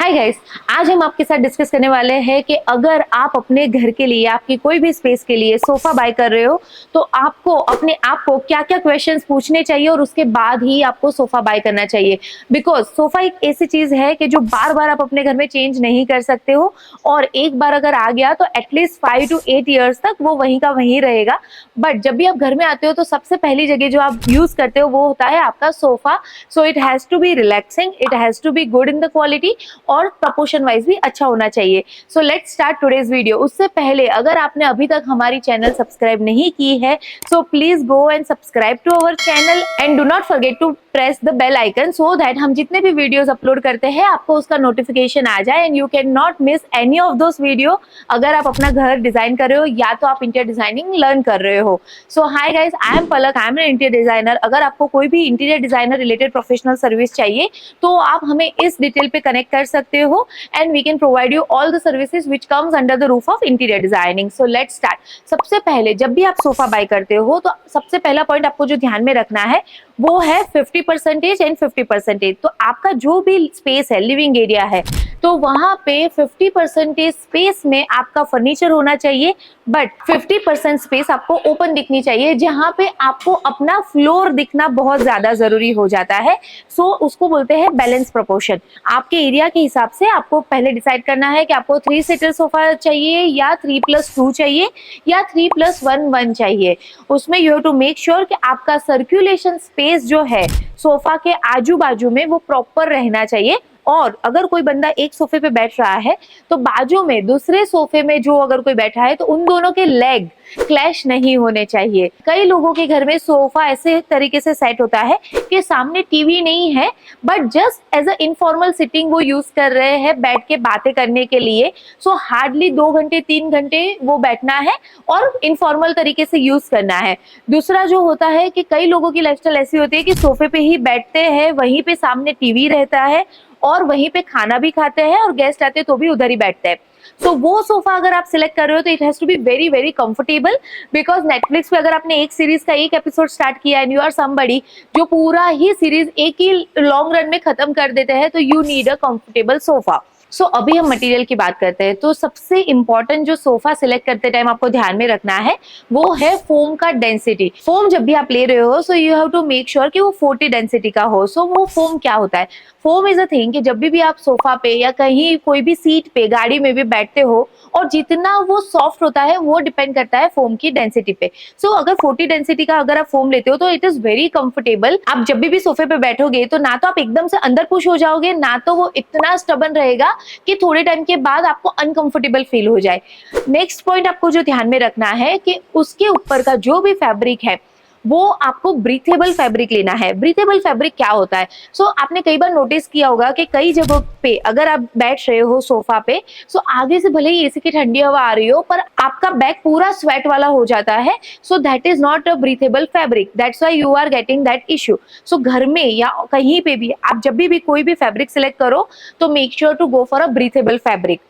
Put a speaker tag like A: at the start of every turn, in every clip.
A: Hi guys, आज हम आपके साथ डिस्कस करने वाले हैं कि अगर आप अपने घर के लिए, आपकी कोई भी स्पेस के लिए सोफा बाय कर रहे हो तो आपको अपने आप को क्या क्या क्वेश्चंस पूछने चाहिए और उसके बाद ही आपको सोफा बाय करना चाहिए। बिकॉज सोफा एक ऐसी चीज है कि जो बार बार आप अपने घर में चेंज नहीं कर सकते हो और एक बार अगर आ गया तो एटलीस्ट 5 to 8 ईयर्स तक वो वहीं का वहीं रहेगा। बट जब भी आप घर में आते हो तो सबसे पहली जगह जो आप यूज करते हो वो होता है आपका sofa. So it has to be relaxing, it has to be good in the quality और प्रपोर्शन वाइज भी अच्छा होना चाहिए। So let's start today's video. उससे पहले अगर आपने अभी तक हमारी चैनल सब्सक्राइब नहीं की है so please go and subscribe to our channel and do not forget to press the bell icon so that हम जितने भी वीडियोस अपलोड करते हैं आपको उसका नोटिफिकेशन आ जाए and you can not miss any of those video. अगर आप अपना घर डिजाइन कर रहे हो या तो आप इंटीरियर डिजाइनिंग लर्न कर रहे हो। So hi guys, I am Palak, I am an interior designer. अगर आपको कोई भी interior designer related professional service चाहिए तो आप हमें इस डिटेल पे कनेक्ट कर सकते हो and we can provide you all the services which comes under the roof of interior designing. So let's start. सबसे पहले जब भी आप सोफा बाय करते हो तो सबसे पहला पॉइंट आपको जो ध्यान में रखना है वो है 50% एंड 50%। तो आपका जो भी स्पेस है, लिविंग एरिया है, तो वहां पे 50% स्पेस में आपका फर्नीचर होना चाहिए बट 50% स्पेस आपको ओपन दिखनी चाहिए जहां पे आपको अपना फ्लोर दिखना बहुत ज्यादा जरूरी हो जाता है। सो उसको बोलते हैं बैलेंस प्रोपोर्शन। आपके एरिया के हिसाब से आपको पहले डिसाइड करना है कि आपको 3 सीटर सोफा चाहिए या 3+2 चाहिए या 3+1 चाहिए। उसमें you have to make sure कि आपका सर्कुलेशन स्पेस जो है सोफा के आजू बाजू में वो प्रॉपर रहना चाहिए। और अगर कोई बंदा एक सोफे पे बैठ रहा है तो बाजू में दूसरे सोफे में जो अगर कोई बैठा है तो उन दोनों के लेग क्लैश नहीं होने चाहिए। कई लोगों के घर में सोफा ऐसे तरीके से सेट होता है कि सामने टीवी नहीं है but just as a informal sitting वो यूज कर रहे हैं बैठ के बातें करने के लिए। सो हार्डली 2 घंटे 3 घंटे वो बैठना है और इनफॉर्मल तरीके से यूज करना है। दूसरा जो होता है कि कई लोगों की लाइफस्टाइल ऐसी होती है कि सोफे पे ही बैठते हैं, वहीं पे सामने टीवी रहता है और वहीं पे खाना भी खाते हैं और गेस्ट आते हैं तो भी उधर ही बैठते हैं। सो वो सोफा अगर आप सिलेक्ट कर रहे हो तो it has to be very very comfortable. Because Netflix पे अगर आपने एक सीरीज का एक एपिसोड स्टार्ट किया एंड यू आर समबडी जो पूरा ही सीरीज एक ही लॉन्ग रन में खत्म कर देते हैं तो you need a comfortable sofa. So अभी हम मटेरियल की बात करते हैं। तो सबसे इंपॉर्टेंट जो सोफा सिलेक्ट करते टाइम आपको ध्यान में रखना है वो है फोम का डेंसिटी। फोम जब भी आप ले रहे हो so you have to make sure कि वो 40 डेंसिटी का हो। सो वो फोम क्या होता है? फोम इज अ थिंग कि जब भी आप सोफा पे या कहीं कोई भी सीट पे गाड़ी में भी बैठते हो और जितना वो सॉफ्ट होता है वो डिपेंड करता है फोम की डेंसिटी पे। सो अगर 40 डेंसिटी का अगर आप फोम लेते हो तो इट इज वेरी कंफर्टेबल। आप जब भी सोफे पे बैठोगे तो ना तो आप एकदम से अंदर पुश हो जाओगे ना तो वो इतना स्टबन रहेगा कि थोड़े टाइम के बाद आपको अनकंफर्टेबल फील हो जाए। नेक्स्ट पॉइंट आपको जो ध्यान में रखना है कि उसके ऊपर का जो भी फैब्रिक है वो आपको ब्रीथेबल फैब्रिक लेना है। ब्रीथेबल फैब्रिक क्या होता है? सो आपने कई बार नोटिस किया होगा कि कई जगहों पे अगर आप बैठ रहे हो सोफा पे सो आगे से भले ही एसी की ठंडी हवा आ रही हो पर आपका बैक पूरा स्वेट वाला हो जाता है। So that is not a breathable fabric, that's why you are getting that issue. So घर में या कहीं पे भी आप जब भी कोई भी फैब्रिक सिलेक्ट करो तो make sure to go for a breathable fabric.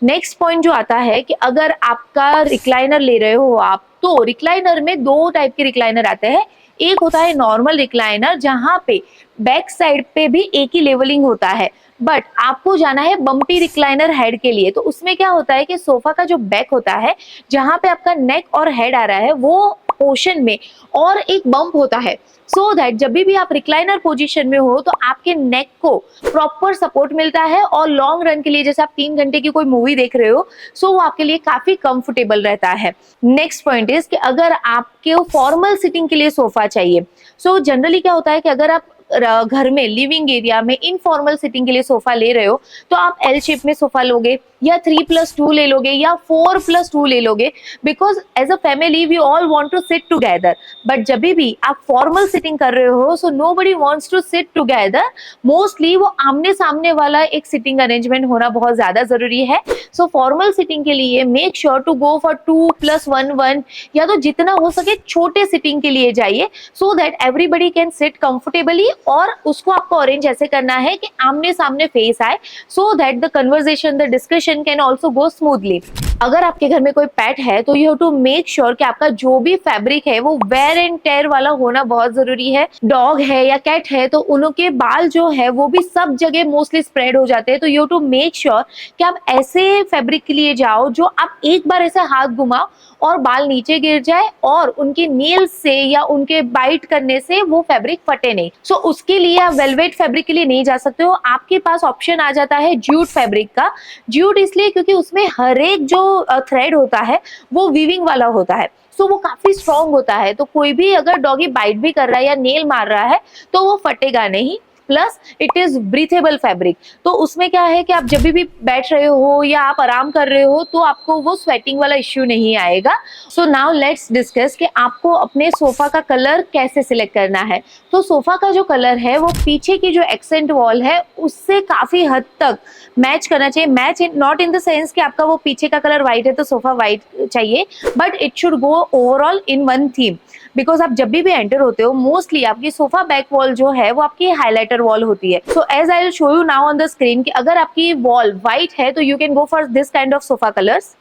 A: Next point जो आता है कि अगर आपका रिक्लाइनर ले रहे हो आप तो रिक्लाइनर में 2 टाइप के रिक्लाइनर आते हैं। एक होता है नॉर्मल रिक्लाइनर जहां पे बैक साइड पे भी एक ही लेवलिंग होता है बट आपको जाना है बम्पी रिक्लाइनर हेड के लिए। तो उसमें क्या होता है कि सोफा का जो बैक होता है जहां पे आपका नेक और हेड आ रहा है वो पोर्शन में और एक बम्प होता है सो दैट जब भी आप रिक्लाइनर पोजीशन में हो तो आपके नेक को प्रॉपर सपोर्ट मिलता है और लॉन्ग रन के लिए जैसे आप 3 घंटे की कोई मूवी देख रहे हो सो वो आपके लिए काफी कंफर्टेबल रहता है। नेक्स्ट पॉइंट इज कि अगर आपके फॉर्मल सिटिंग के लिए सोफा चाहिए सो जनरली क्या होता है कि अगर आप घर में लिविंग एरिया में इनफॉर्मल सिटिंग के लिए सोफा ले रहे हो तो आप एल शेप में सोफा लोगे या 3+2 ले लोगे या 4+2 ले लोगे because as a family we all want to sit together. But जब भी आप फॉर्मल सिटिंग कर रहे हो so nobody wants to sit together. Mostly वो आमने सामने वाला एक सिटिंग अरेंजमेंट होना बहुत ज्यादा जरूरी है। सो फॉर्मल सिटिंग के लिए make sure to go for 2+1 या तो जितना हो सके छोटे सिटिंग के लिए जाइए so that everybody can sit comfortably. और उसको आपको अरेंज ऐसे करना है कि आमने सामने फेस आए so that the conversation, the discussion can also go smoothly. अगर आपके घर में कोई पेट है तो you have to make sure कि आपका जो भी फैब्रिक है वो वेयर एंड टेयर वाला होना बहुत जरूरी है। डॉग है या कैट है तो उनके बाल जो है वो भी सब जगह मोस्टली स्प्रेड हो जाते हैं, तो you have to make sure कि आप ऐसे फैब्रिक के लिए जाओ जो आप एक बार ऐसे हाथ घुमाओ और बाल नीचे गिर जाए और उनके नेल्स से या उनके बाइट करने से वो फैब्रिक फटे नहीं। सो उसके लिए आप वेलवेट फैब्रिक के लिए नहीं जा सकते हो। आपके पास ऑप्शन आ जाता है जूट फैब्रिक का। जूट इसलिए क्योंकि उसमें हर एक जो थ्रेड होता है वो वीविंग वाला होता है, सो वो काफी स्ट्रॉन्ग होता है, तो कोई भी अगर डॉगी बाइट भी कर रहा है या नेल मार रहा है तो वो फटेगा नहीं। Plus it is breathable fabric, तो उसमें क्या है कि आप जब भी बैठ रहे हो या आप आराम कर रहे हो तो आपको वो स्वेटिंग वाला इश्यू नहीं आएगा। सो नाउ लेट्स डिस्कस कि आपको अपने सोफा का कलर कैसे सिलेक्ट करना है। तो सोफा का जो कलर है वो पीछे की जो एक्सेंट वॉल है उससे काफी हद तक मैच करना चाहिए। Match not in the sense कि आपका वो पीछे का कलर व्हाइट है तो सोफा व्हाइट चाहिए, but it should go overall in one theme. Because आप जब भी एंटर होते हो मोस्टली आपकी सोफा बैक वॉल जो है वो आपकी हाईलाइटर वॉल होती है। So as I will show you now on the screen कि अगर आपकी वॉल व्हाइट है तो you can go for this kind of sofa colours.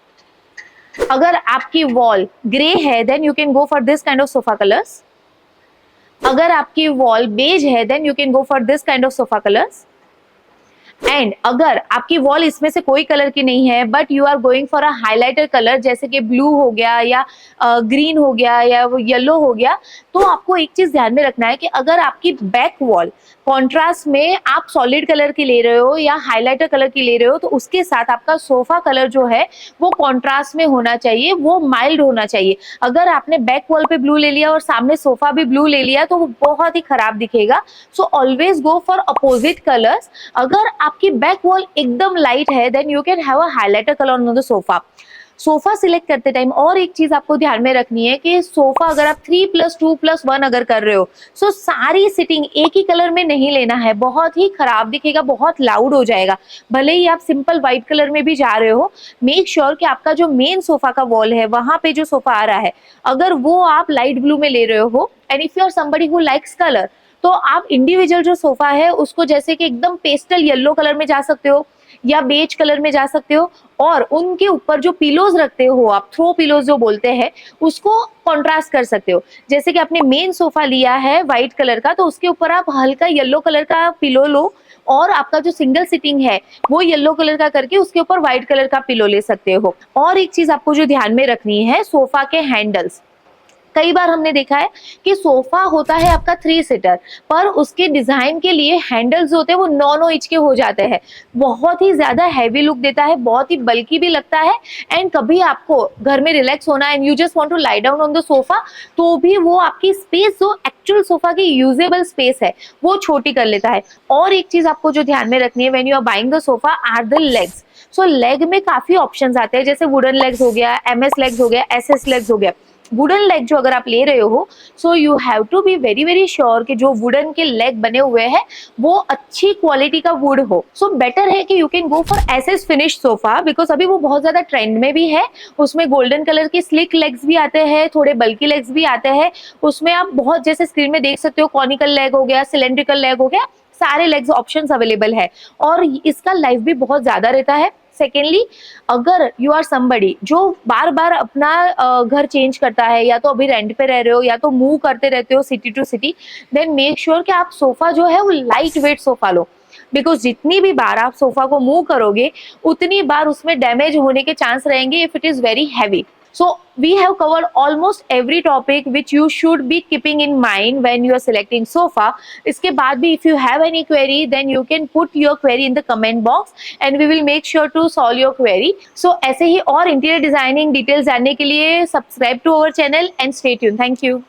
A: अगर आपकी वॉल ग्रे है then you can go for this kind of sofa colours. अगर आपकी वॉल बेज है then you can go for this kind of sofa colours. And अगर आपकी wall इसमें से कोई कलर की नहीं है but you are going for a highlighter colour जैसे कि ब्लू हो गया या ग्रीन हो गया या वो येलो हो गया, तो आपको एक चीज ध्यान में रखना है कि अगर आपकी बैक वॉल कॉन्ट्रास्ट में आप सॉलिड कलर की ले रहे हो या हाइलाइटर कलर की ले रहे हो तो उसके साथ आपका सोफा कलर जो है वो कॉन्ट्रास्ट में होना चाहिए, वो माइल्ड होना चाहिए। अगर आपने बैक वॉल पे ब्लू ले लिया और सामने सोफा भी ब्लू ले लिया तो वो बहुत ही खराब दिखेगा। So always go for opposite colours. अगर आपकी बैक वॉल एकदम लाइट है then you can have a highlighter colour on the sofa. Sofa select करते टाइम और एक चीज आपको ध्यान में रखनी है कि सोफा अगर आप 3+2+1 अगर कर रहे हो सो सारी सिटिंग एक ही कलर में नहीं लेना है, बहुत ही खराब दिखेगा, बहुत लाउड हो जाएगा। भले ही आप सिंपल व्हाइट कलर में भी जा रहे हो, मेक श्योर कि आपका जो मेन सोफा का वॉल है वहां पे जो सोफा आ रहा है अगर वो आप लाइट ब्लू में ले रहे हो and if you are somebody who likes colour तो आप इंडिविजुअल जो सोफा है उसको जैसे कि एकदम पेस्टल येलो कलर में जा सकते हो या बेज कलर में जा सकते हो और उनके ऊपर जो पिलोज रखते हो आप, थ्रो पिलोज जो बोलते हैं, उसको कॉन्ट्रास्ट कर सकते हो। जैसे कि आपने मेन सोफा लिया है व्हाइट कलर का तो उसके ऊपर आप हल्का येलो कलर का पिलो लो और आपका जो सिंगल सिटिंग है वो येलो कलर का करके उसके ऊपर व्हाइट कलर का पिलो ले सकते हो। और एक चीज आपको जो ध्यान में रखनी है, सोफा के हैंडल्स। कई बार हमने देखा है कि सोफा होता है आपका 3 सीटर पर उसके डिजाइन के लिए हैंडल्स होते हैं वो 9-9 इंच के हो जाते हैं, बहुत ही ज्यादा हैवी लुक देता है, बहुत ही बल्कि भी लगता है। एंड कभी आपको घर में रिलैक्स होना and you just want to lie down on the sofa तो भी वो आपकी स्पेस जो एक्चुअल सोफा की यूजेबल स्पेस है वो छोटी कर लेता है। और एक चीज आपको जो ध्यान में रखनी है when you are buying the sofa are the legs. So leg में काफी ऑप्शंस आते हैं, जैसे वुडन लेग्स हो गया, MS लेग्स हो गया, SS लेग्स हो गया। वुडन लेग जो अगर आप ले रहे हो so you have to be very very sure कि जो वुडन के लेग बने हुए हैं वो अच्छी क्वालिटी का वुड हो। सो बेटर है कि you can go for SS finish sofa because अभी वो बहुत ज्यादा ट्रेंड में भी है। उसमें गोल्डन कलर के स्लिक लेग्स भी आते हैं, थोड़े बल्कि लेग्स भी आते हैं। उसमें आप बहुत जैसे स्क्रीन में देख सकते हो कॉनिकल लेग हो गया, सिलेंड्रिकल लेग हो गया, सारे लेग्स ऑप्शंस अवेलेबल है और इसका लाइफ भी बहुत ज्यादा रहता है। सेकेंडली अगर यू आर समबडी जो बार बार अपना घर चेंज करता है या तो अभी रेंट पे रह रहे हो या तो मूव करते रहते हो city to city, then make sure कि आप सोफा जो है वो लाइट वेट सोफा लो बिकॉज जितनी भी बार आप सोफा को मूव करोगे उतनी बार उसमें डैमेज होने के चांस रहेंगे if it is very heavy. So we have covered almost every topic which you should be keeping in mind when you are selecting sofa. इसके बाद भी if you have any query then you can put your query in the comment box and we will make sure to solve your query. So ऐसे ही और interior designing details जानने के लिए subscribe to our channel and stay tuned. Thank you.